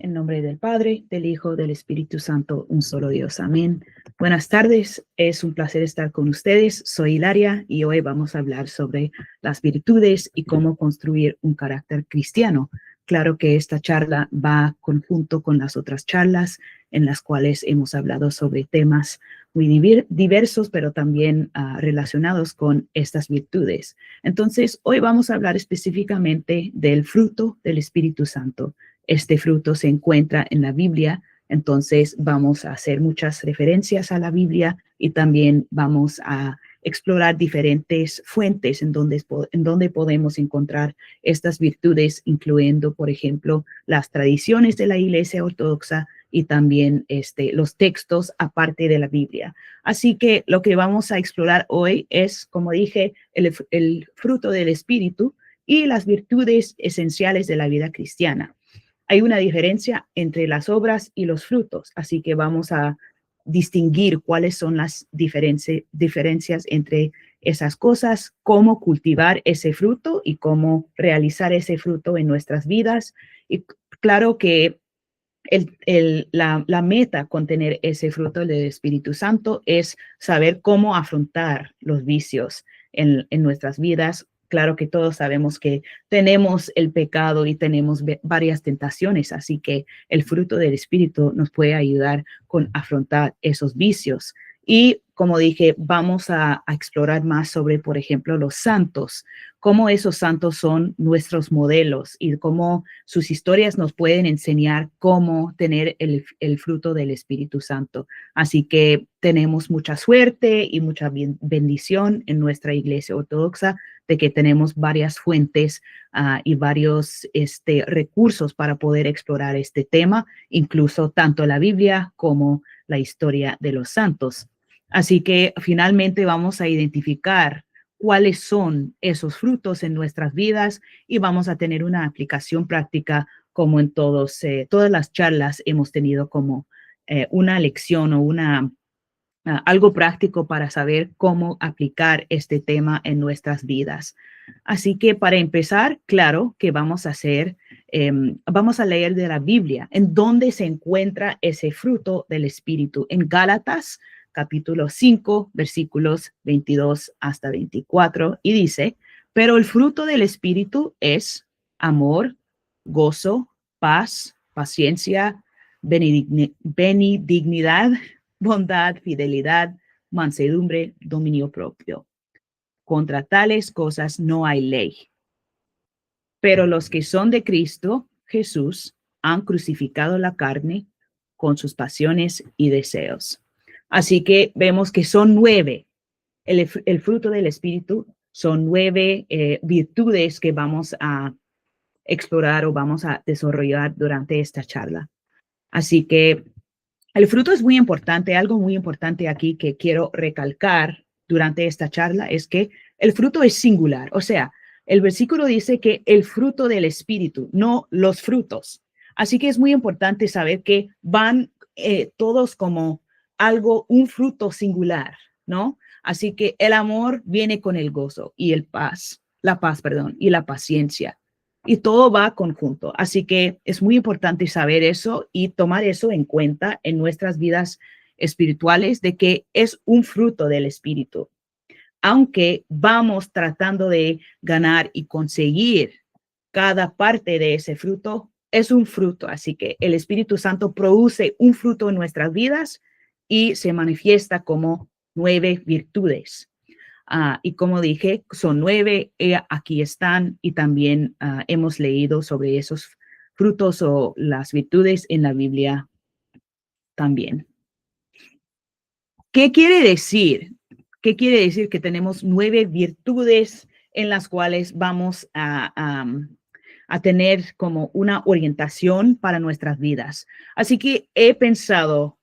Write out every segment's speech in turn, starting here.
En nombre del Padre, del Hijo, del Espíritu Santo, un solo Dios. Amén. Buenas tardes, es un placer estar con ustedes. Soy Hilaria y hoy vamos a hablar sobre las virtudes y cómo construir un carácter cristiano. Claro que esta charla va conjunto con las otras charlas en las cuales hemos hablado sobre temas muy diversos, pero también relacionados con estas virtudes. Entonces, hoy vamos a hablar específicamente del fruto del Espíritu Santo. Este fruto se encuentra en la Biblia, entonces vamos a hacer muchas referencias a la Biblia y también vamos a explorar diferentes fuentes en donde podemos encontrar estas virtudes, incluyendo, por ejemplo, las tradiciones de la Iglesia Ortodoxa y también los textos aparte de la Biblia. Así que lo que vamos a explorar hoy es, como dije, el fruto del Espíritu y las virtudes esenciales de la vida cristiana. Hay una diferencia entre las obras y los frutos, así que vamos a distinguir cuáles son las diferencias entre esas cosas, cómo cultivar ese fruto y cómo realizar ese fruto en nuestras vidas. Y claro que la meta con tener ese fruto del Espíritu Santo es saber cómo afrontar los vicios en nuestras vidas. Claro que todos sabemos que tenemos el pecado y tenemos varias tentaciones, así que el fruto del Espíritu nos puede ayudar con afrontar esos vicios. Y como dije, vamos a explorar más sobre, por ejemplo, los santos, cómo esos santos son nuestros modelos y cómo sus historias nos pueden enseñar cómo tener el fruto del Espíritu Santo. Así que tenemos mucha suerte y mucha bendición en nuestra Iglesia Ortodoxa de que tenemos varias fuentes y varios recursos para poder explorar este tema, incluso tanto la Biblia como la historia de los santos. Así que finalmente vamos a identificar cuáles son esos frutos en nuestras vidas y vamos a tener una aplicación práctica como en todas las charlas hemos tenido como una lección o algo práctico para saber cómo aplicar este tema en nuestras vidas. Así que para empezar, claro que vamos a leer de la Biblia en dónde se encuentra ese fruto del Espíritu. En Gálatas, capítulo 5, versículos 22 hasta 24, y dice, pero el fruto del Espíritu es amor, gozo, paz, paciencia, benignidad, bondad, fidelidad, mansedumbre, dominio propio. Contra tales cosas no hay ley. Pero los que son de Cristo Jesús han crucificado la carne con sus pasiones y deseos. Así que vemos que son 9. El fruto del Espíritu son 9 virtudes que vamos a explorar o vamos a desarrollar durante esta charla. Así que el fruto es muy importante. Algo muy importante aquí que quiero recalcar durante esta charla es que el fruto es singular. O sea, el versículo dice que el fruto del Espíritu, no los frutos. Así que es muy importante saber que van todos como un fruto singular, ¿no? Así que el amor viene con el gozo y la paz, y la paciencia. Y todo va conjunto. Así que es muy importante saber eso y tomar eso en cuenta en nuestras vidas espirituales, de que es un fruto del Espíritu. Aunque vamos tratando de ganar y conseguir cada parte de ese fruto, es un fruto. Así que el Espíritu Santo produce un fruto en nuestras vidas y se manifiesta como 9 virtudes. Y como dije, son 9, aquí están, y también hemos leído sobre esos frutos o las virtudes en la Biblia también. ¿Qué quiere decir? ¿Qué quiere decir que tenemos 9 virtudes en las cuales vamos a tener como una orientación para nuestras vidas? Así que he pensado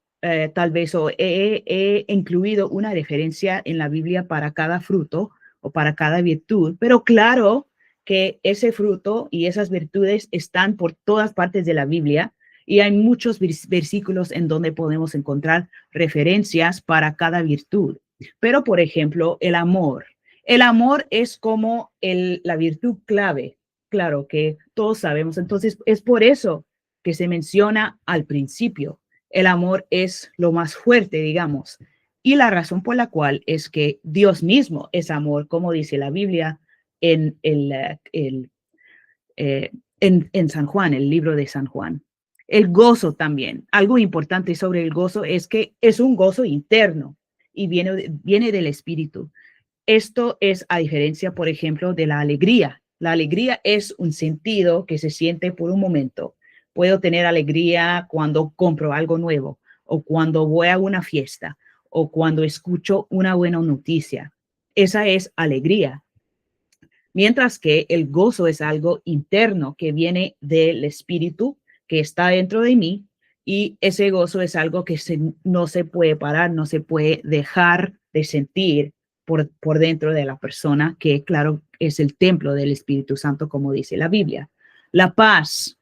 tal vez o he incluido una referencia en la Biblia para cada fruto o para cada virtud, pero claro que ese fruto y esas virtudes están por todas partes de la Biblia y hay muchos versículos en donde podemos encontrar referencias para cada virtud. Pero, por ejemplo, el amor. El amor es como la virtud clave, claro que todos sabemos. Entonces, es por eso que se menciona al principio. El amor es lo más fuerte, digamos. Y la razón por la cual es que Dios mismo es amor, como dice la Biblia en, en San Juan, el libro de San Juan. El gozo también. Algo importante sobre el gozo es que es un gozo interno y viene del Espíritu. Esto es a diferencia, por ejemplo, de la alegría. La alegría es un sentido que se siente por un momento. Puedo tener alegría cuando compro algo nuevo o cuando voy a una fiesta o cuando escucho una buena noticia. Esa es alegría. Mientras que el gozo es algo interno que viene del Espíritu que está dentro de mí, y ese gozo es algo que no se puede parar, no se puede dejar de sentir por dentro de la persona, que claro es el templo del Espíritu Santo, como dice la Biblia. La paz.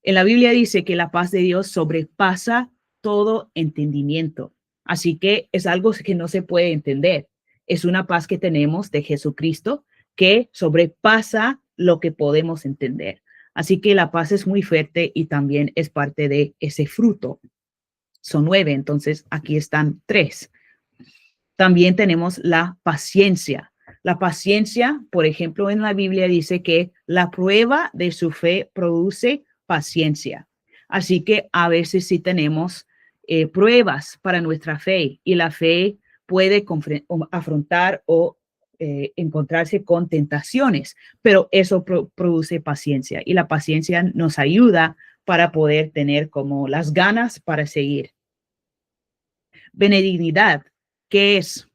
En la Biblia dice que la paz de Dios sobrepasa todo entendimiento. Así que es algo que no se puede entender. Es una paz que tenemos de Jesucristo que sobrepasa lo que podemos entender. Así que la paz es muy fuerte y también es parte de ese fruto. Son 9, entonces aquí están 3. También tenemos la paciencia. La paciencia, por ejemplo, en la Biblia dice que la prueba de su fe produce paciencia. Así que a veces sí tenemos pruebas para nuestra fe, y la fe puede afrontar o encontrarse con tentaciones, pero eso produce paciencia, y la paciencia nos ayuda para poder tener como las ganas para seguir. Benignidad, ¿qué es?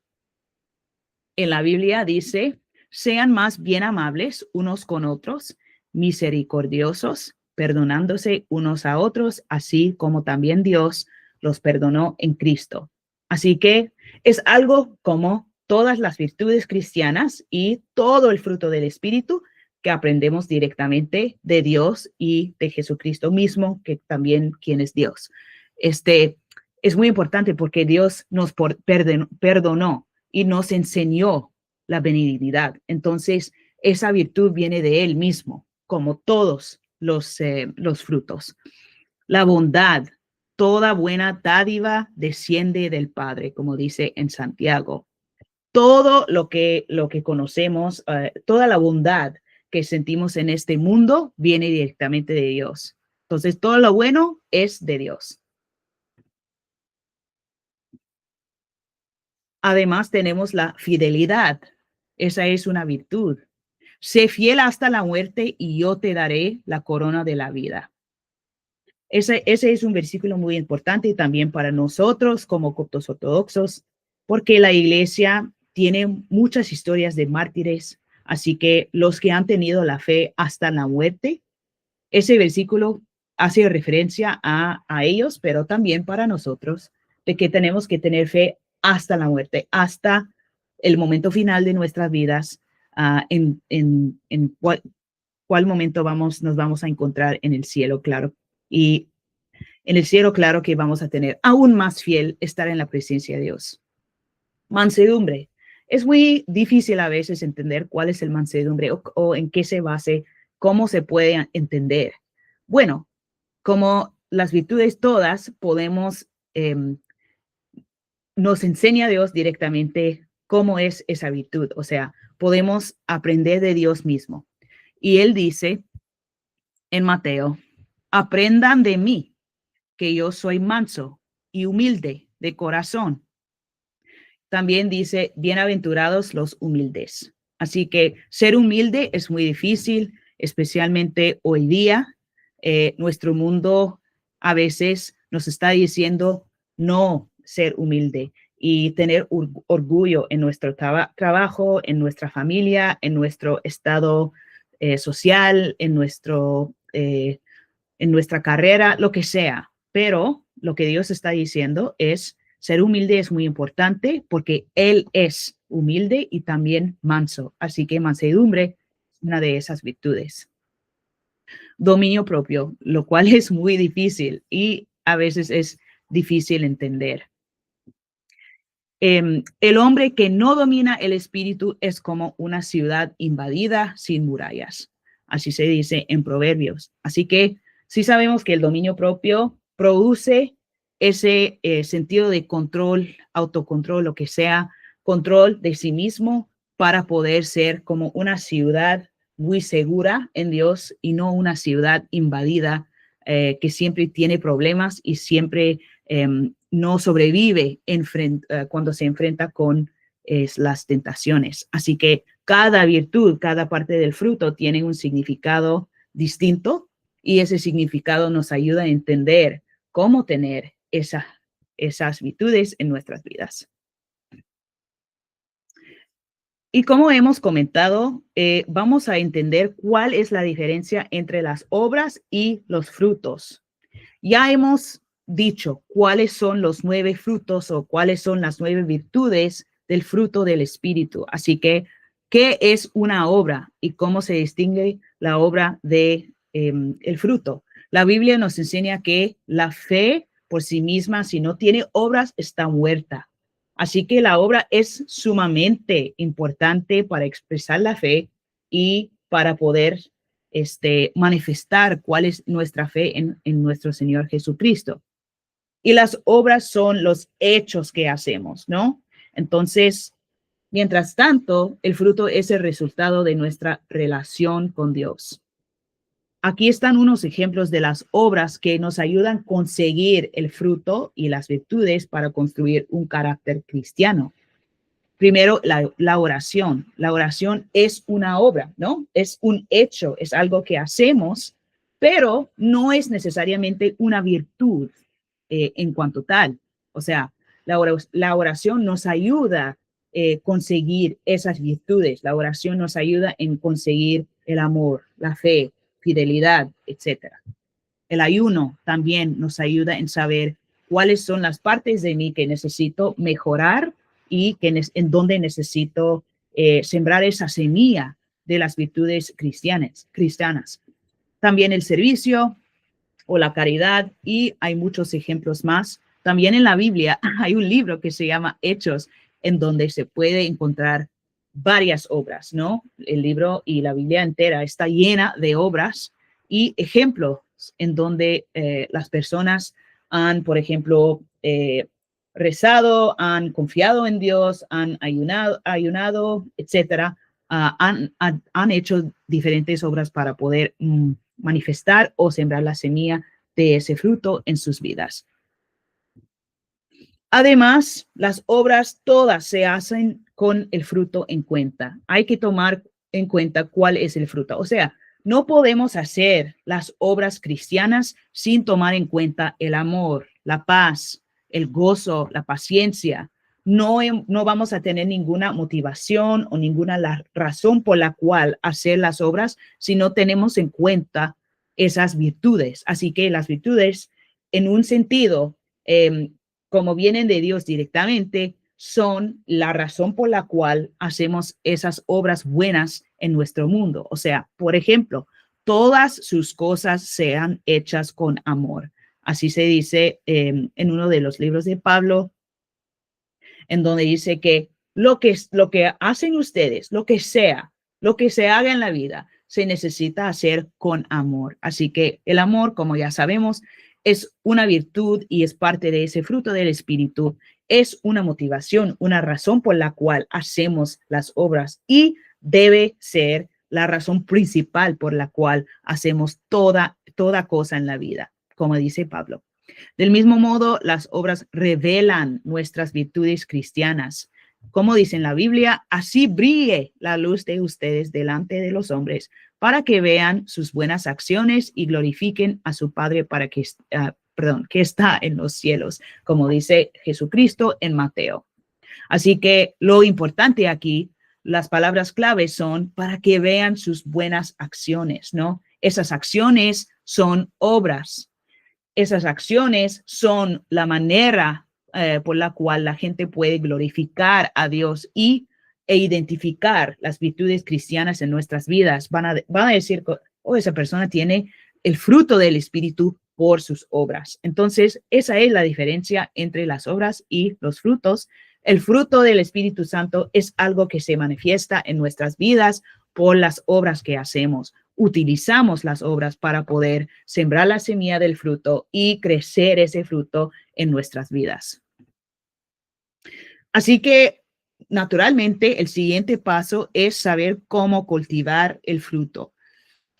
En la Biblia dice: sean más bien amables unos con otros, misericordiosos, perdonándose unos a otros, así como también Dios los perdonó en Cristo. Así que es algo como todas las virtudes cristianas y todo el fruto del Espíritu que aprendemos directamente de Dios y de Jesucristo mismo, que también quien es Dios. Es muy importante porque Dios nos perdonó y nos enseñó la benignidad. Entonces, esa virtud viene de Él mismo, como todos los frutos. La bondad, toda buena dádiva desciende del Padre, como dice en Santiago. Todo lo que conocemos, toda la bondad que sentimos en este mundo viene directamente de Dios. Entonces, todo lo bueno es de Dios. Además, tenemos la fidelidad. Esa es una virtud. Sé fiel hasta la muerte y yo te daré la corona de la vida. Ese es un versículo muy importante también para nosotros como coptos ortodoxos, porque la iglesia tiene muchas historias de mártires. Así que los que han tenido la fe hasta la muerte, ese versículo hace referencia a ellos, pero también para nosotros, de que tenemos que tener fe hasta la muerte, hasta el momento final de nuestras vidas, en cuál momento nos vamos a encontrar en el cielo, claro. Y en el cielo, claro que vamos a tener aún más fiel estar en la presencia de Dios. Mansedumbre. Es muy difícil a veces entender cuál es el mansedumbre o en qué se base, cómo se puede entender. Bueno, como las virtudes todas, podemos, nos enseña Dios directamente cómo es esa virtud. O sea, podemos aprender de Dios mismo. Y Él dice en Mateo: aprendan de mí, que yo soy manso y humilde de corazón. También dice: bienaventurados los humildes. Así que ser humilde es muy difícil, especialmente hoy día. Nuestro mundo a veces nos está diciendo no ser humilde y tener orgullo en nuestro trabajo, en nuestra familia, en nuestro estado social, en nuestra carrera, lo que sea. Pero lo que Dios está diciendo es: ser humilde es muy importante porque Él es humilde y también manso. Así que mansedumbre es una de esas virtudes. Dominio propio, lo cual es muy difícil y a veces es difícil entender. El hombre que no domina el espíritu es como una ciudad invadida sin murallas. Así se dice en Proverbios. Así que Sí sabemos que el dominio propio produce ese sentido de control, autocontrol, lo que sea, control de sí mismo para poder ser como una ciudad muy segura en Dios y no una ciudad invadida que siempre tiene problemas y siempre no sobrevive cuando se enfrenta con las tentaciones. Así que cada virtud, cada parte del fruto tiene un significado distinto y ese significado nos ayuda a entender cómo tener esas virtudes en nuestras vidas. Y como hemos comentado, vamos a entender cuál es la diferencia entre las obras y los frutos. Ya hemos dicho cuáles son los 9 frutos o cuáles son las 9 virtudes del fruto del Espíritu. Así que, ¿qué es una obra y cómo se distingue la obra de el fruto? La Biblia nos enseña que la fe por sí misma, si no tiene obras, está muerta. Así que la obra es sumamente importante para expresar la fe y para poder manifestar cuál es nuestra fe en nuestro Señor Jesucristo. Y las obras son los hechos que hacemos, ¿no? Entonces, mientras tanto, el fruto es el resultado de nuestra relación con Dios. Aquí están unos ejemplos de las obras que nos ayudan a conseguir el fruto y las virtudes para construir un carácter cristiano. Primero, la oración. La oración es una obra, ¿no? Es un hecho, es algo que hacemos, pero no es necesariamente una virtud en cuanto tal. O sea, la oración nos ayuda a conseguir esas virtudes. La oración nos ayuda en conseguir el amor, la fe, fidelidad, etcétera. El ayuno también nos ayuda en saber cuáles son las partes de mí que necesito mejorar y en donde necesito sembrar esa semilla de las virtudes cristianas. También el servicio o la caridad, y hay muchos ejemplos más. También en la Biblia hay un libro que se llama Hechos, en donde se puede encontrar varias obras, ¿no? El libro y la Biblia entera está llena de obras y ejemplos en donde las personas han, por ejemplo, rezado, han confiado en Dios, han ayunado, etcétera. Han hecho diferentes obras para poder manifestar o sembrar la semilla de ese fruto en sus vidas. Además, las obras todas se hacen con el fruto en cuenta. Hay que tomar en cuenta cuál es el fruto. O sea, no podemos hacer las obras cristianas sin tomar en cuenta el amor, la paz, el gozo, la paciencia. No vamos a tener ninguna motivación o ninguna razón por la cual hacer las obras si no tenemos en cuenta esas virtudes. Así que las virtudes, en un sentido, como vienen de Dios directamente, son la razón por la cual hacemos esas obras buenas en nuestro mundo. O sea, por ejemplo, todas sus cosas sean hechas con amor. Así se dice en uno de los libros de Pablo, en donde dice que lo que hacen ustedes, lo que se haga en la vida, se necesita hacer con amor. Así que el amor, como ya sabemos, es una virtud y es parte de ese fruto del Espíritu. Es una motivación, una razón por la cual hacemos las obras y debe ser la razón principal por la cual hacemos toda cosa en la vida, como dice Pablo. Del mismo modo, las obras revelan nuestras virtudes cristianas. Como dice en la Biblia, así brille la luz de ustedes delante de los hombres, para que vean sus buenas acciones y glorifiquen a su Padre que está en los cielos, como dice Jesucristo en Mateo. Así que lo importante aquí, las palabras claves son para que vean sus buenas acciones, ¿no? Esas acciones son obras. Esas acciones son la manera por la cual la gente puede glorificar a Dios e identificar las virtudes cristianas en nuestras vidas. Van a decir, oh, esa persona tiene el fruto del Espíritu por sus obras. Entonces, esa es la diferencia entre las obras y los frutos. El fruto del Espíritu Santo es algo que se manifiesta en nuestras vidas por las obras que hacemos. utilizamos las obras para poder sembrar la semilla del fruto y crecer ese fruto en nuestras vidas. Así que, naturalmente, el siguiente paso es saber cómo cultivar el fruto.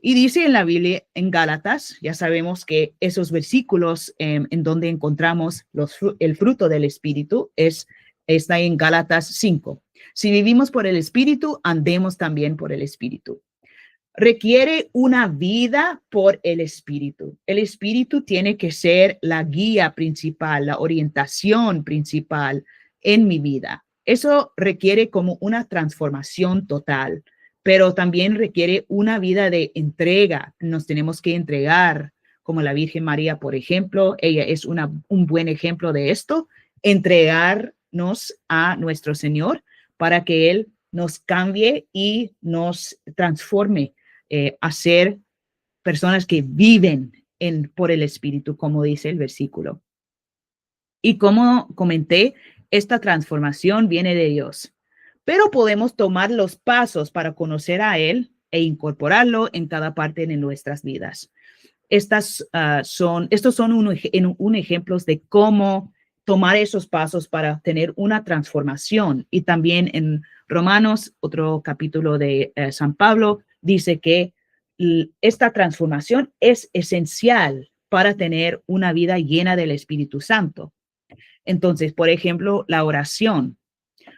Y dice en la Biblia, en Gálatas, ya sabemos que esos versículos en donde encontramos el fruto del Espíritu está en Gálatas 5. Si vivimos por el Espíritu, andemos también por el Espíritu. Requiere una vida por el Espíritu. El Espíritu tiene que ser la guía principal, la orientación principal en mi vida. Eso requiere como una transformación total, pero también requiere una vida de entrega. Nos tenemos que entregar, como la Virgen María, por ejemplo. Ella es un buen ejemplo de esto, entregarnos a nuestro Señor para que Él nos cambie y nos transforme a ser personas que viven por el Espíritu, como dice el versículo. Y como comenté, esta transformación viene de Dios, pero podemos tomar los pasos para conocer a Él e incorporarlo en cada parte de nuestras vidas. Estos son un ejemplos de cómo tomar esos pasos para tener una transformación. Y también en Romanos, otro capítulo de San Pablo, dice que esta transformación es esencial para tener una vida llena del Espíritu Santo. Entonces, por ejemplo, la oración,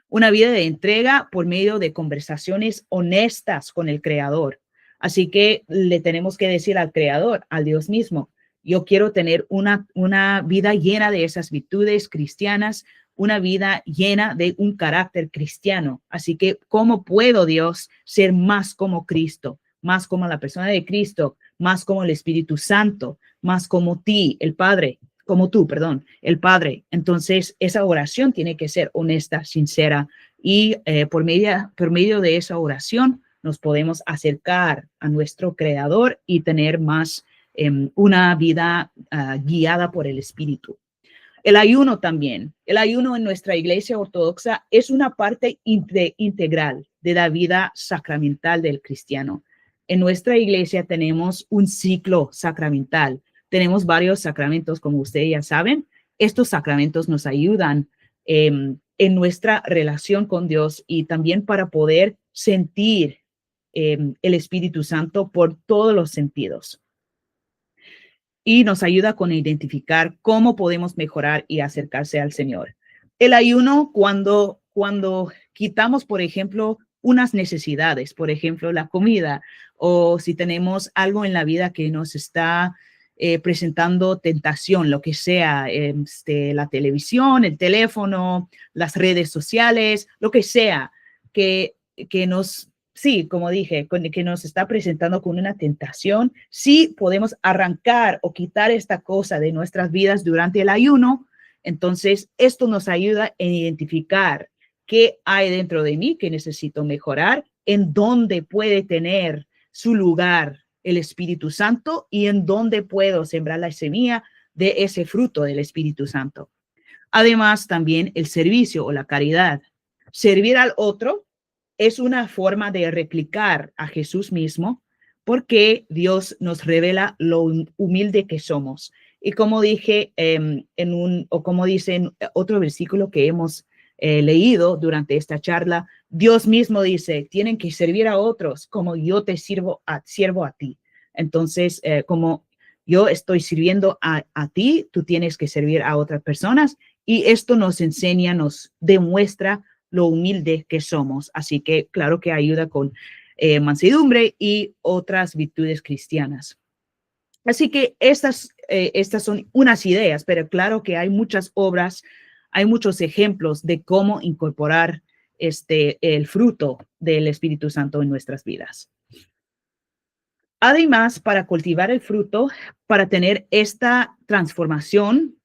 una vida de entrega por medio de conversaciones honestas con el Creador. Así que le tenemos que decir al Creador, al Dios mismo, yo quiero tener una vida llena de esas virtudes cristianas, una vida llena de un carácter cristiano. Así que, ¿cómo puedo, Dios, ser más como Cristo, más como la persona de Cristo, más como el Espíritu Santo, más como ti, el Padre? Como tú, perdón, el Padre. Entonces, esa oración tiene que ser honesta, sincera, y por medio de esa oración nos podemos acercar a nuestro Creador y tener más una vida guiada por el Espíritu. El ayuno también. El ayuno en nuestra iglesia ortodoxa es una parte integral de la vida sacramental del cristiano. En nuestra iglesia tenemos un ciclo sacramental. Tenemos varios sacramentos, como ustedes ya saben. Estos sacramentos nos ayudan en nuestra relación con Dios y también para poder sentir el Espíritu Santo por todos los sentidos. Y nos ayuda con identificar cómo podemos mejorar y acercarse al Señor. El ayuno, cuando quitamos, por ejemplo, unas necesidades, por ejemplo, la comida, o si tenemos algo en la vida que nos está presentando tentación, lo que sea, la televisión, el teléfono, las redes sociales, lo que sea, que nos, sí, como dije, que nos está presentando con una tentación, sí podemos arrancar o quitar esta cosa de nuestras vidas durante el ayuno. Entonces, esto nos ayuda en identificar qué hay dentro de mí que necesito mejorar, en dónde puede tener su lugar el Espíritu Santo y en dónde puedo sembrar la semilla de ese fruto del Espíritu Santo. Además, también el servicio o la caridad. Servir al otro es una forma de replicar a Jesús mismo porque Dios nos revela lo humilde que somos. Y como dije como dice en otro versículo que hemos leído durante esta charla, Dios mismo dice, tienen que servir a otros como yo te sirvo a ti. Entonces, como yo estoy sirviendo a ti, tú tienes que servir a otras personas y esto nos enseña, nos demuestra lo humilde que somos. Así que claro que ayuda con mansedumbre y otras virtudes cristianas. Así que estas son unas ideas, pero claro que hay muchas obras, hay muchos ejemplos de cómo incorporar el fruto del Espíritu Santo en nuestras vidas. Además, para cultivar el fruto, para tener esta transformación,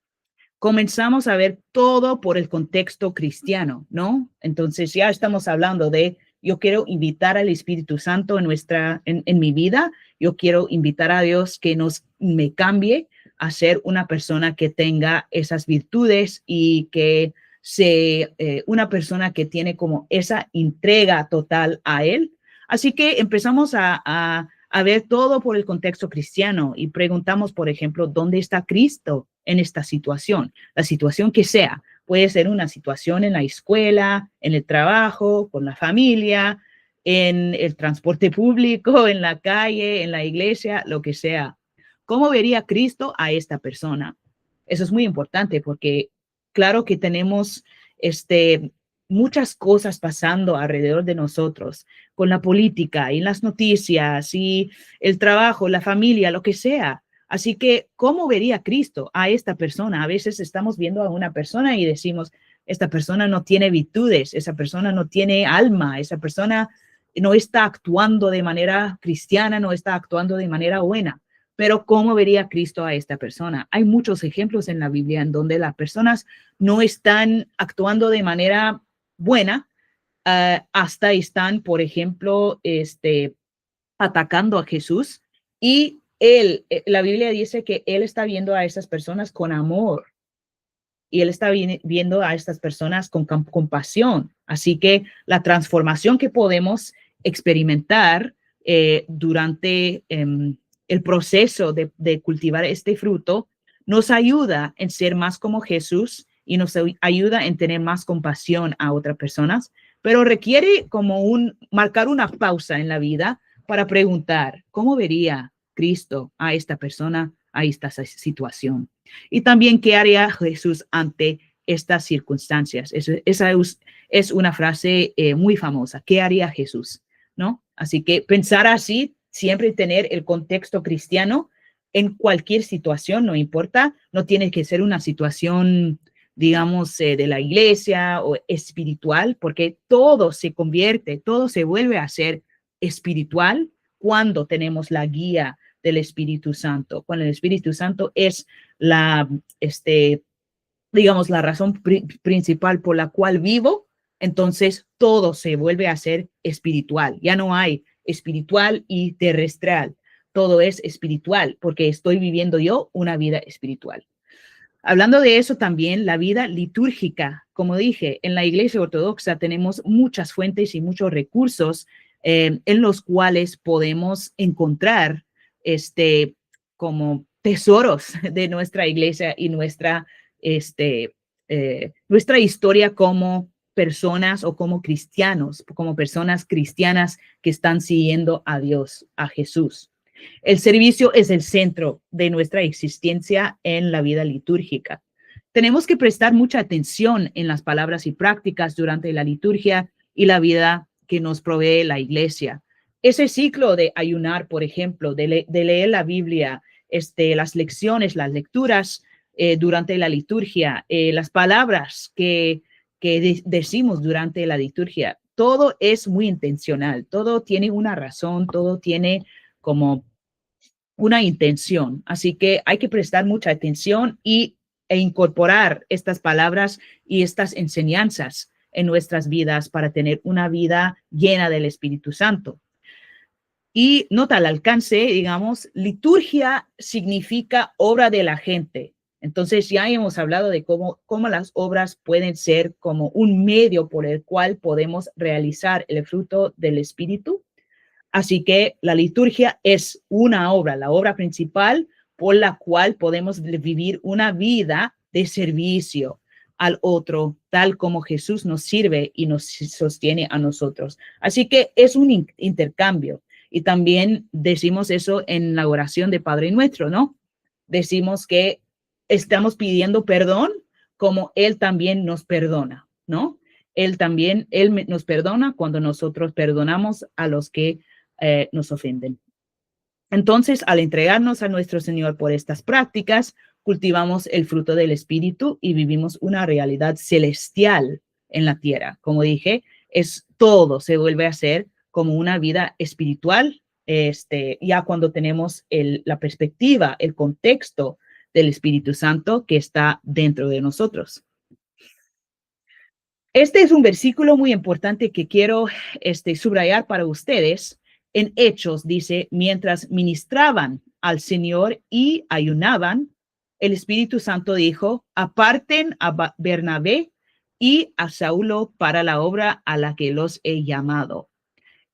comenzamos a ver todo por el contexto cristiano, ¿no? Entonces ya estamos hablando de, yo quiero invitar al Espíritu Santo en mi vida, yo quiero invitar a Dios que me cambie a ser una persona que tenga esas virtudes y que sea una persona que tiene como esa entrega total a Él. Así que empezamos a a ver todo por el contexto cristiano y preguntamos, por ejemplo, ¿dónde está Cristo en esta situación? La situación que sea. Puede ser una situación en la escuela, en el trabajo, con la familia, en el transporte público, en la calle, en la iglesia, lo que sea. ¿Cómo vería Cristo a esta persona? Eso es muy importante porque claro que tenemos muchas cosas pasando alrededor de nosotros, con la política y las noticias y el trabajo, la familia, lo que sea. Así que, ¿cómo vería Cristo a esta persona? A veces estamos viendo a una persona y decimos, esta persona no tiene virtudes, esa persona no tiene alma, esa persona no está actuando de manera cristiana, no está actuando de manera buena. Pero ¿cómo vería Cristo a esta persona? Hay muchos ejemplos en la Biblia en donde las personas no están actuando de manera buena, hasta están, por ejemplo, atacando a Jesús y la Biblia dice que él está viendo a esas personas con amor y él está viendo a estas personas con compasión. Así que la transformación que podemos experimentar durante el proceso de cultivar este fruto nos ayuda en ser más como Jesús y nos ayuda en tener más compasión a otras personas, pero requiere como marcar una pausa en la vida para preguntar, ¿cómo vería Cristo a esta persona, a esta situación? Y también, ¿qué haría Jesús ante estas circunstancias? Esa es una frase muy famosa. ¿Qué haría Jesús? ¿No? Así que pensar así, siempre tener el contexto cristiano en cualquier situación, no importa, no tiene que ser una situación, digamos, de la iglesia o espiritual, porque todo se convierte, todo se vuelve a ser espiritual cuando tenemos la guía del Espíritu Santo. Cuando el Espíritu Santo es la, digamos, la razón principal por la cual vivo, entonces todo se vuelve a ser espiritual. Ya no hay espiritual y terrenal. Todo es espiritual porque estoy viviendo yo una vida espiritual. Hablando de eso también, la vida litúrgica, como dije, en la Iglesia Ortodoxa tenemos muchas fuentes y muchos recursos en los cuales podemos encontrar como tesoros de nuestra iglesia y nuestra historia como personas o como cristianos, como personas cristianas que están siguiendo a Dios, a Jesús. El servicio es el centro de nuestra existencia en la vida litúrgica. Tenemos que prestar mucha atención en las palabras y prácticas durante la liturgia y la vida que nos provee la iglesia. Ese ciclo de ayunar, por ejemplo, de leer la Biblia, las lecciones, las lecturas durante la liturgia, las palabras que decimos durante la liturgia, todo es muy intencional, todo tiene una razón, todo tiene como una intención. Así que hay que prestar mucha atención e incorporar estas palabras y estas enseñanzas en nuestras vidas para tener una vida llena del Espíritu Santo. Y nota al alcance, digamos, liturgia significa obra de la gente. Entonces ya hemos hablado de cómo las obras pueden ser como un medio por el cual podemos realizar el fruto del Espíritu. Así que la liturgia es una obra, la obra principal por la cual podemos vivir una vida de servicio al otro, tal como Jesús nos sirve y nos sostiene a nosotros. Así que es un intercambio. Y también decimos eso en la oración de Padre Nuestro, ¿no? Decimos que estamos pidiendo perdón como Él también nos perdona, ¿no? Él nos perdona cuando nosotros perdonamos a los que nos ofenden. Entonces, al entregarnos a nuestro Señor por estas prácticas, cultivamos el fruto del Espíritu y vivimos una realidad celestial en la tierra. Como dije, todo se vuelve a ser como una vida espiritual, ya cuando tenemos la perspectiva, el contexto del Espíritu Santo que está dentro de nosotros. Este es un versículo muy importante que quiero subrayar para ustedes. En Hechos dice, mientras ministraban al Señor y ayunaban, el Espíritu Santo dijo, aparten a Bernabé y a Saulo para la obra a la que los he llamado.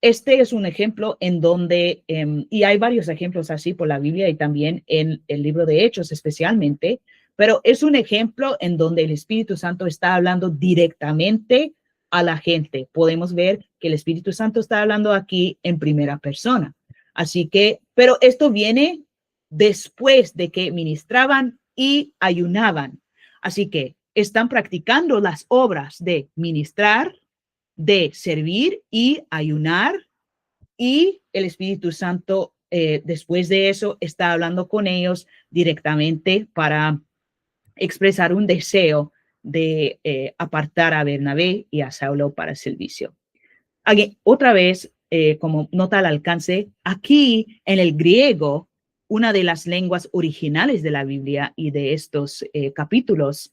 este es un ejemplo en donde, y hay varios ejemplos así por la Biblia y también en el libro de Hechos especialmente, pero es un ejemplo en donde el Espíritu Santo está hablando directamente a la gente. Podemos ver que el Espíritu Santo está hablando aquí en primera persona. Así que, pero esto viene después de que ministraban y ayunaban. Así que están practicando las obras de ministrar, de servir y ayunar, y el Espíritu Santo después de eso está hablando con ellos directamente para expresar un deseo de apartar a Bernabé y a Saulo para el servicio. Aquí, otra vez, como nota al alcance, aquí en el griego, una de las lenguas originales de la Biblia y de estos capítulos,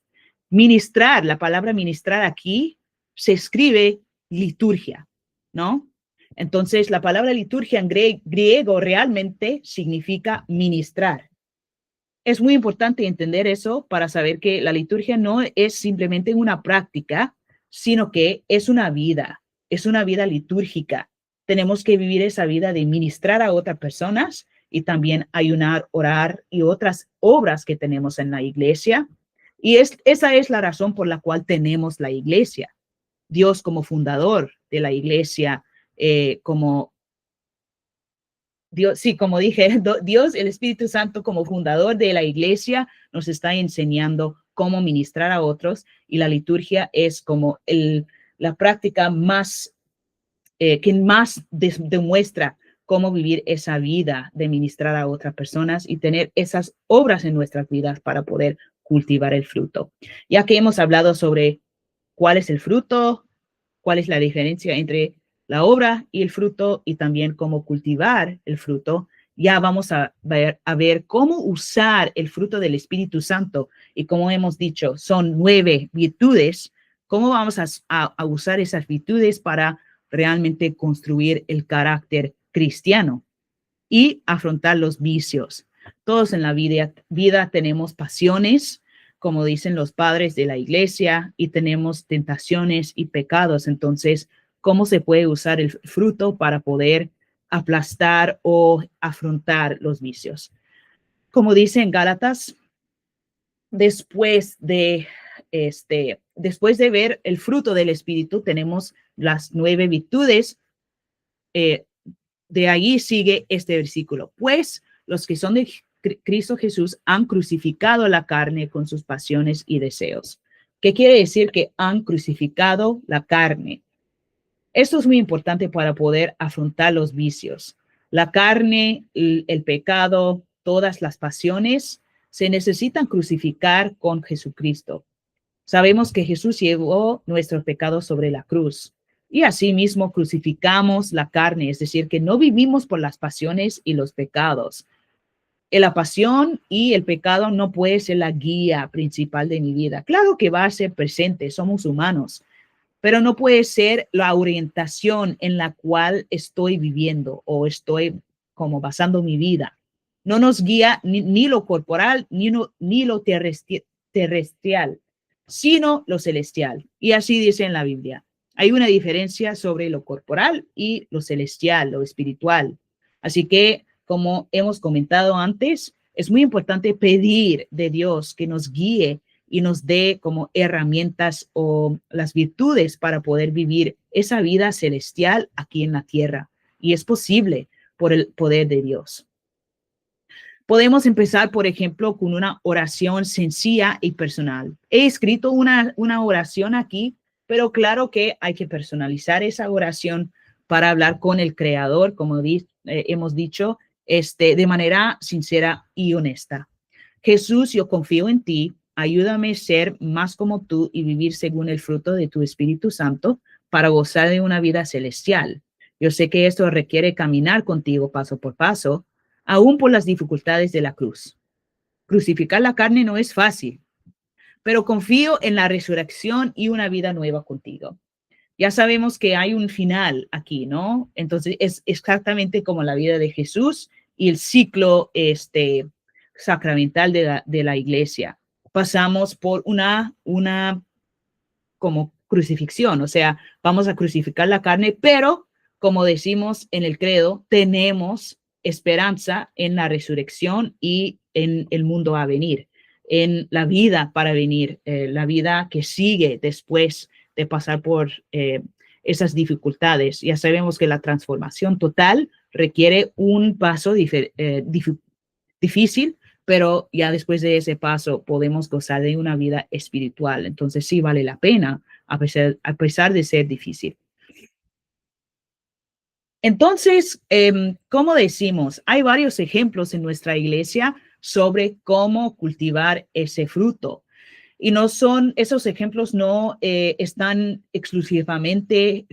ministrar, la palabra ministrar aquí se escribe liturgia, ¿no? Entonces, la palabra liturgia en griego realmente significa ministrar. Es muy importante entender eso para saber que la liturgia no es simplemente una práctica, sino que es una vida litúrgica. Tenemos que vivir esa vida de ministrar a otras personas y también ayunar, orar y otras obras que tenemos en la iglesia. Y esa es la razón por la cual tenemos la iglesia. Dios como fundador de la iglesia, como Dios, sí, como dije, Dios, el Espíritu Santo como fundador de la iglesia, nos está enseñando cómo ministrar a otros, y la liturgia es como la práctica más, que más demuestra cómo vivir esa vida de ministrar a otras personas y tener esas obras en nuestras vidas para poder cultivar el fruto. Ya que hemos hablado sobre cuál es el fruto, cuál es la diferencia entre la obra y el fruto, y también cómo cultivar el fruto, ya vamos a ver cómo usar el fruto del Espíritu Santo. Y como hemos dicho, son 9 virtudes. ¿Cómo vamos a usar esas virtudes para realmente construir el carácter cristiano y afrontar los vicios? Todos en la vida tenemos pasiones, como dicen los padres de la iglesia, y tenemos tentaciones y pecados. Entonces, ¿cómo se puede usar el fruto para poder aplastar o afrontar los vicios? Como dice en Gálatas, después de ver el fruto del Espíritu, tenemos las 9 virtudes. De ahí sigue este versículo. Pues los que son de Cristo Jesús han crucificado la carne con sus pasiones y deseos. ¿Qué quiere decir que han crucificado la carne? Esto es muy importante para poder afrontar los vicios. La carne, el pecado, todas las pasiones se necesitan crucificar con Jesucristo. Sabemos que Jesús llevó nuestros pecados sobre la cruz y asimismo crucificamos la carne, es decir, que no vivimos por las pasiones y los pecados. La pasión y el pecado no puede ser la guía principal de mi vida. Claro que va a ser presente, somos humanos, pero no puede ser la orientación en la cual estoy viviendo o estoy como basando mi vida. No nos guía ni lo corporal ni lo terrestrial, sino lo celestial. Y así dice en la Biblia. Hay una diferencia sobre lo corporal y lo celestial, lo espiritual. Así que, como hemos comentado antes, es muy importante pedir de Dios que nos guíe y nos dé como herramientas o las virtudes para poder vivir esa vida celestial aquí en la tierra. Y es posible por el poder de Dios. Podemos empezar, por ejemplo, con una oración sencilla y personal. He escrito una oración aquí, pero claro que hay que personalizar esa oración para hablar con el Creador, como hemos dicho, de manera sincera y honesta. Jesús, yo confío en ti. Ayúdame a ser más como tú y vivir según el fruto de tu Espíritu Santo para gozar de una vida celestial. Yo sé que esto requiere caminar contigo paso por paso, aún por las dificultades de la cruz. Crucificar la carne no es fácil, pero confío en la resurrección y una vida nueva contigo. Ya sabemos que hay un final aquí, ¿no? Entonces es exactamente como la vida de Jesús y el ciclo sacramental de la iglesia. Pasamos por una como crucifixión, o sea, vamos a crucificar la carne, pero como decimos en el credo, tenemos esperanza en la resurrección y en el mundo a venir, en la vida para venir, la vida que sigue después de pasar por esas dificultades. Ya sabemos que la transformación total requiere un paso difícil, pero ya después de ese paso podemos gozar de una vida espiritual. Entonces sí vale la pena, a pesar de ser difícil. Entonces, como decimos, hay varios ejemplos en nuestra iglesia sobre cómo cultivar ese fruto. Y no son, esos ejemplos no están exclusivamente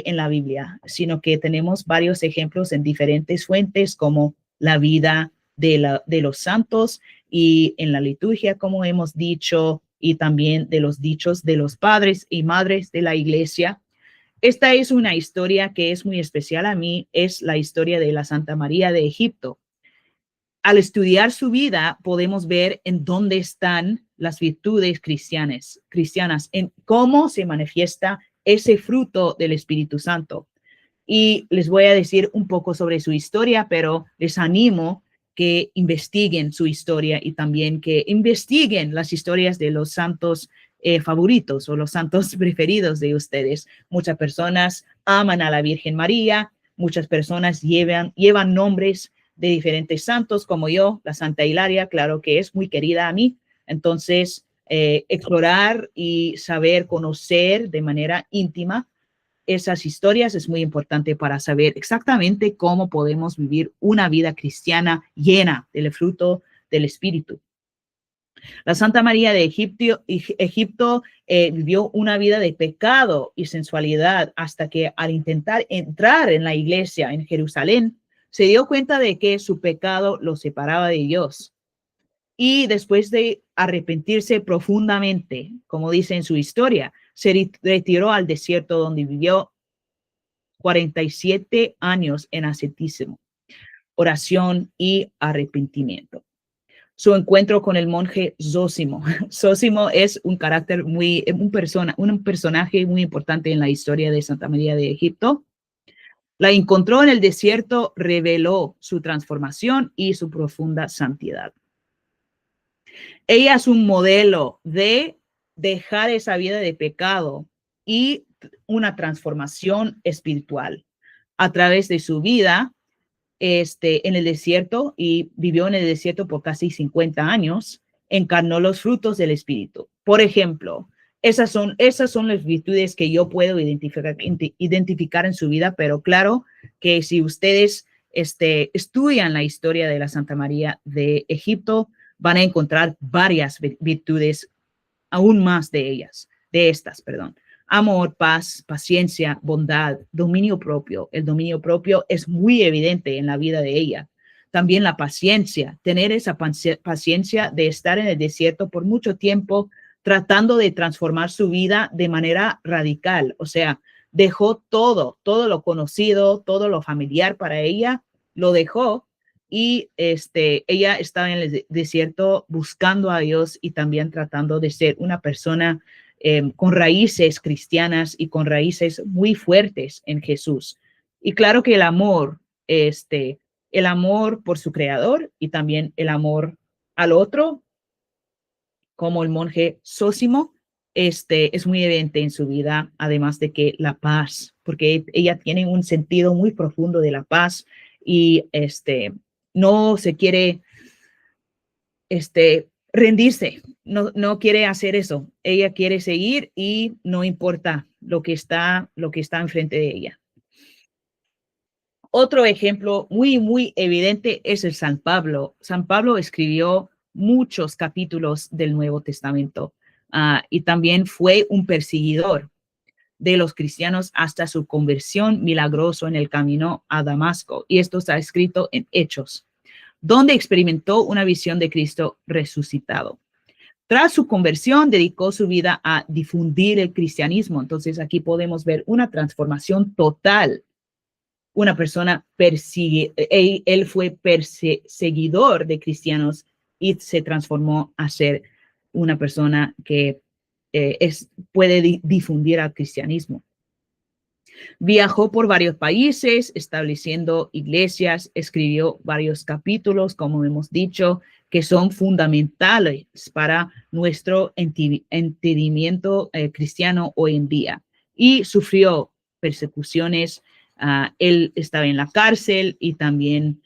en la Biblia, sino que tenemos varios ejemplos en diferentes fuentes, como la vida de los santos y en la liturgia, como hemos dicho, y también de los dichos de los padres y madres de la iglesia. Esta es una historia que es muy especial a mí, es la historia de la Santa María de Egipto. Al estudiar su vida, podemos ver en dónde están las virtudes cristianas, en cómo se manifiesta ese fruto del Espíritu Santo. Y les voy a decir un poco sobre su historia, pero les animo que investiguen su historia y también que investiguen las historias de los santos favoritos o los santos preferidos de ustedes. Muchas personas aman a la Virgen María, muchas personas llevan nombres de diferentes santos, como yo, la Santa Hilaria, claro que es muy querida a mí. Entonces, explorar y saber conocer de manera íntima esas historias es muy importante para saber exactamente cómo podemos vivir una vida cristiana llena del fruto del Espíritu. La Santa María de Egipto vivió una vida de pecado y sensualidad hasta que al intentar entrar en la iglesia en Jerusalén, se dio cuenta de que su pecado lo separaba de Dios. Y después de arrepentirse profundamente, como dice en su historia, se retiró al desierto donde vivió 47 años en ascetismo, oración y arrepentimiento. Su encuentro con el monje Zósimo. Zósimo es un carácter un personaje muy importante en la historia de Santa María de Egipto. La encontró en el desierto, reveló su transformación y su profunda santidad. Ella es un modelo de dejar esa vida de pecado y una transformación espiritual. A través de su vida en el desierto y vivió en el desierto por casi 50 años, encarnó los frutos del Espíritu. Por ejemplo, esas son las virtudes que yo puedo identificar en su vida, pero claro que si ustedes estudian la historia de la Santa María de Egipto, van a encontrar varias virtudes, aún más de estas. Amor, paz, paciencia, bondad, dominio propio. El dominio propio es muy evidente en la vida de ella. También la paciencia, tener esa paciencia de estar en el desierto por mucho tiempo, tratando de transformar su vida de manera radical. O sea, dejó todo lo conocido, todo lo familiar para ella, lo dejó y ella estaba en el desierto buscando a Dios y también tratando de ser una persona con raíces cristianas y con raíces muy fuertes en Jesús. Y claro que el amor por su creador y también el amor al otro, como el monje Zósimo, es muy evidente en su vida, además de que la paz, porque ella tiene un sentido muy profundo de la paz y no se quiere rendirse, no quiere hacer eso. Ella quiere seguir y no importa lo que está enfrente de ella. Otro ejemplo muy evidente es el San Pablo. San Pablo escribió muchos capítulos del Nuevo Testamento y también fue un perseguidor de los cristianos hasta su conversión milagrosa en el camino a Damasco. Y esto está escrito en Hechos, donde experimentó una visión de Cristo resucitado. Tras su conversión, dedicó su vida a difundir el cristianismo. Entonces, aquí podemos ver una transformación total. Una persona él fue perseguidor de cristianos y se transformó a ser una persona que puede difundir al cristianismo. Viajó por varios países, estableciendo iglesias, escribió varios capítulos, como hemos dicho, que son fundamentales para nuestro entendimiento cristiano hoy en día. Y sufrió persecuciones. Él estaba en la cárcel y también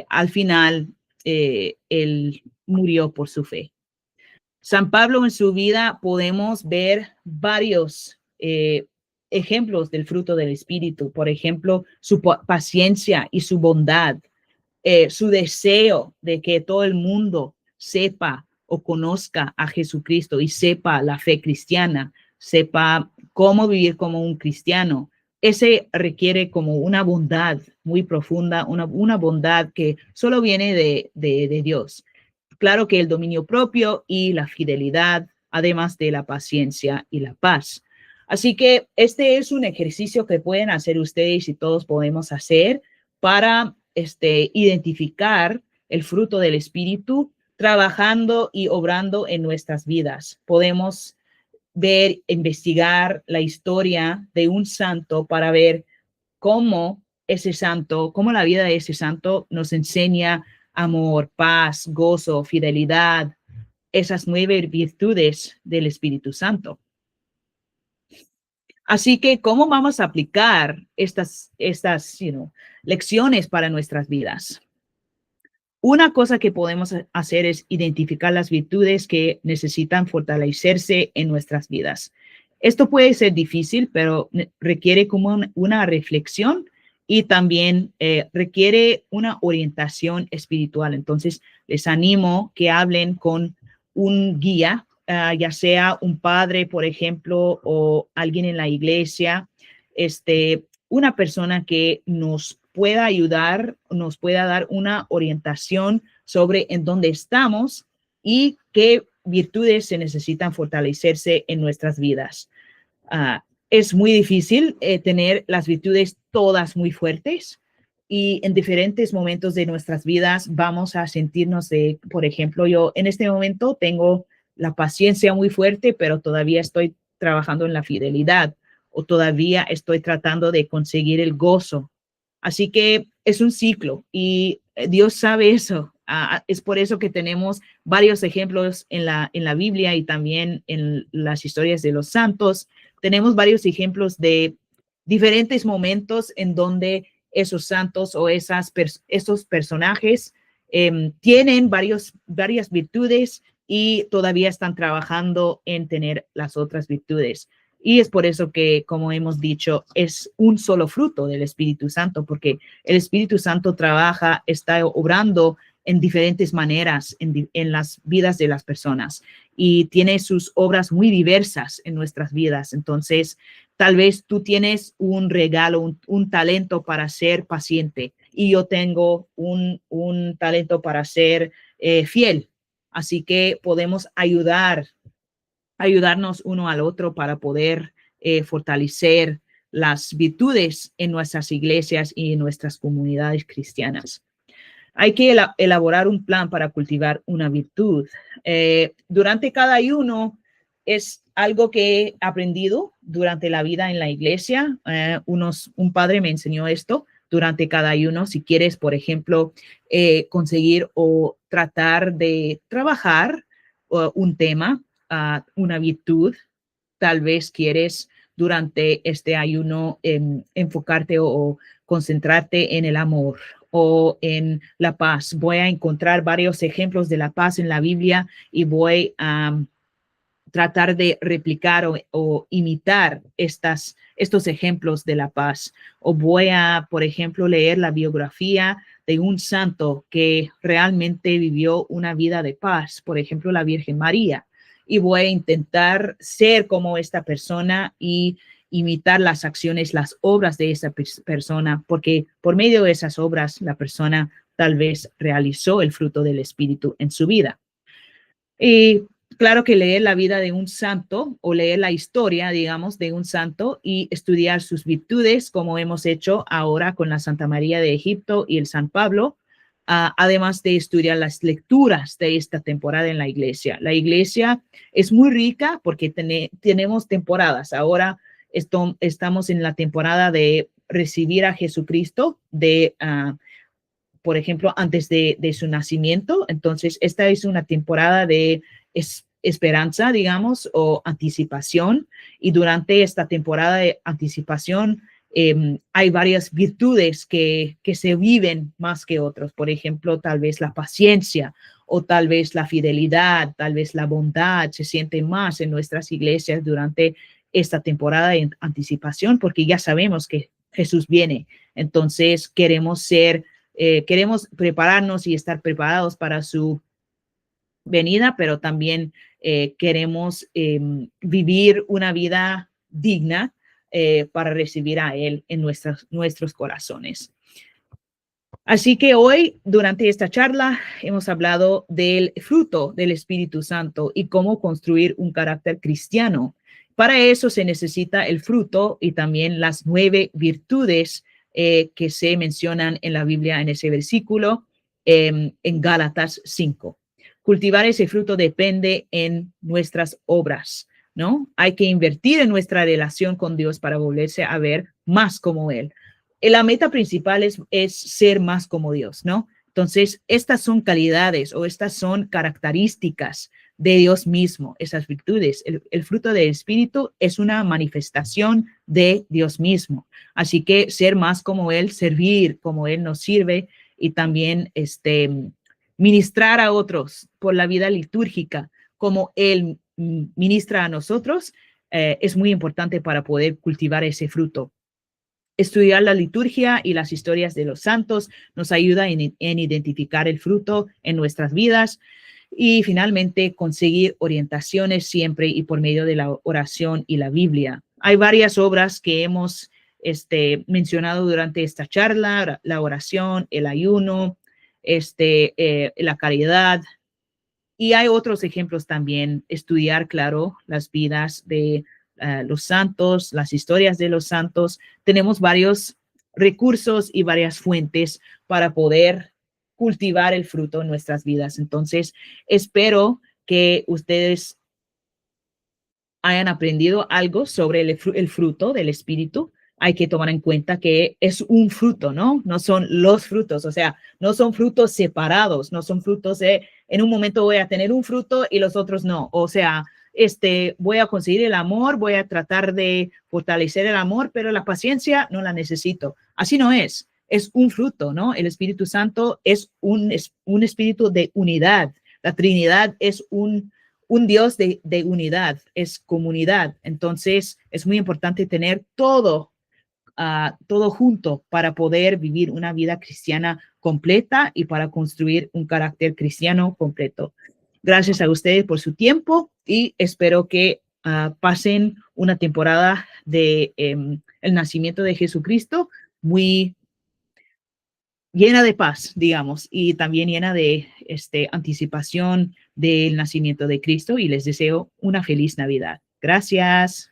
al final él murió por su fe. San Pablo en su vida podemos ver varios ejemplos del fruto del Espíritu. Por ejemplo, su paciencia y su bondad, su deseo de que todo el mundo sepa o conozca a Jesucristo y sepa la fe cristiana, sepa cómo vivir como un cristiano. Ese requiere como una bondad muy profunda, una bondad que solo viene de Dios. Claro que el dominio propio y la fidelidad, además de la paciencia y la paz. Así que este es un ejercicio que pueden hacer ustedes y todos podemos hacer para identificar el fruto del Espíritu trabajando y obrando en nuestras vidas. Podemos ver, investigar la historia de un santo para ver cómo ese santo, cómo la vida de ese santo nos enseña amor, paz, gozo, fidelidad, esas 9 virtudes del Espíritu Santo. Así que, ¿cómo vamos a aplicar estas lecciones para nuestras vidas? Una cosa que podemos hacer es identificar las virtudes que necesitan fortalecerse en nuestras vidas. Esto puede ser difícil, pero requiere como una reflexión y también requiere una orientación espiritual. Entonces, les animo que hablen con un guía, ya sea un padre, por ejemplo, o alguien en la iglesia, una persona que nos pueda ayudar, nos pueda dar una orientación sobre en dónde estamos y qué virtudes se necesitan fortalecerse en nuestras vidas. Es muy difícil tener las virtudes todas muy fuertes y en diferentes momentos de nuestras vidas vamos a sentirnos por ejemplo, yo en este momento tengo la paciencia muy fuerte, pero todavía estoy trabajando en la fidelidad o todavía estoy tratando de conseguir el gozo. Así que es un ciclo y Dios sabe eso. Es por eso que tenemos varios ejemplos en la Biblia y también en las historias de los santos. Tenemos varios ejemplos de diferentes momentos en donde esos santos o esos personajes tienen varias virtudes y todavía están trabajando en tener las otras virtudes. Y es por eso que, como hemos dicho, es un solo fruto del Espíritu Santo, porque el Espíritu Santo trabaja, está obrando en diferentes maneras en las vidas de las personas y tiene sus obras muy diversas en nuestras vidas. Entonces, tal vez tú tienes un regalo, un talento para ser paciente y yo tengo un talento para ser fiel. Así que podemos ayudarnos uno al otro para poder fortalecer las virtudes en nuestras iglesias y en nuestras comunidades cristianas. Hay que elaborar un plan para cultivar una virtud. Durante cada ayuno es algo que he aprendido durante la vida en la iglesia. Un padre me enseñó esto durante cada ayuno. Si quieres, por ejemplo, conseguir o tratar de trabajar un tema, una virtud, tal vez quieres durante este ayuno enfocarte o concentrarte en el amor o en la paz. Voy a encontrar varios ejemplos de la paz en la Biblia y voy a tratar de replicar o imitar estos ejemplos de la paz. O voy a, por ejemplo, leer la biografía de un santo que realmente vivió una vida de paz, por ejemplo, la Virgen María. Y voy a intentar ser como esta persona y imitar las acciones, las obras de esa persona, porque por medio de esas obras la persona tal vez realizó el fruto del Espíritu en su vida. Y claro que leer la vida de un santo o leer la historia, digamos, de un santo y estudiar sus virtudes, como hemos hecho ahora con la Santa María de Egipto y el San Pablo, además de estudiar las lecturas de esta temporada en la iglesia. La iglesia es muy rica porque tenemos temporadas. Ahora estamos en la temporada de recibir a Jesucristo, por ejemplo, antes de su nacimiento. Entonces, esta es una temporada de esperanza, digamos, o anticipación. Y durante esta temporada de anticipación, hay varias virtudes que se viven más que otros. Por ejemplo, tal vez la paciencia o tal vez la fidelidad, tal vez la bondad se siente más en nuestras iglesias durante esta temporada de anticipación, porque ya sabemos que Jesús viene. Entonces, queremos prepararnos y estar preparados para su venida, pero también queremos vivir una vida digna para recibir a Él en nuestros corazones. Así que hoy, durante esta charla, hemos hablado del fruto del Espíritu Santo y cómo construir un carácter cristiano. Para eso se necesita el fruto y también las 9 virtudes que se mencionan en la Biblia en ese versículo, en Gálatas 5. Cultivar ese fruto depende en nuestras obras, ¿no? Hay que invertir en nuestra relación con Dios para volverse a ver más como Él. La meta principal es ser más como Dios, ¿no? Entonces, estas son calidades o estas son características de Dios mismo, esas virtudes. El fruto del Espíritu es una manifestación de Dios mismo. Así que ser más como Él, servir como Él nos sirve y también ministrar a otros por la vida litúrgica como Él ministra a nosotros, es muy importante para poder cultivar ese fruto. Estudiar la liturgia y las historias de los santos nos ayuda en identificar el fruto en nuestras vidas y finalmente conseguir orientaciones siempre y por medio de la oración y la Biblia. Hay varias obras que hemos mencionado durante esta charla: la oración, el ayuno, la caridad. Y hay otros ejemplos también: estudiar, claro, las vidas de los santos, las historias de los santos. Tenemos varios recursos y varias fuentes para poder cultivar el fruto en nuestras vidas. Entonces, espero que ustedes hayan aprendido algo sobre el fruto del Espíritu. Hay que tomar en cuenta que es un fruto, ¿no? No son los frutos, o sea, no son frutos separados, no son frutos de, en un momento voy a tener un fruto y los otros no. O sea, voy a conseguir el amor, voy a tratar de fortalecer el amor, pero la paciencia no la necesito. Así no es un fruto, ¿no? El Espíritu Santo es un espíritu de unidad. La Trinidad es un Dios de unidad, es comunidad. Entonces, es muy importante tener todo junto para poder vivir una vida cristiana completa y para construir un carácter cristiano completo. Gracias a ustedes por su tiempo y espero que pasen una temporada de el nacimiento de Jesucristo muy llena de paz, digamos, y también llena de anticipación del nacimiento de Cristo, y les deseo una feliz Navidad. Gracias.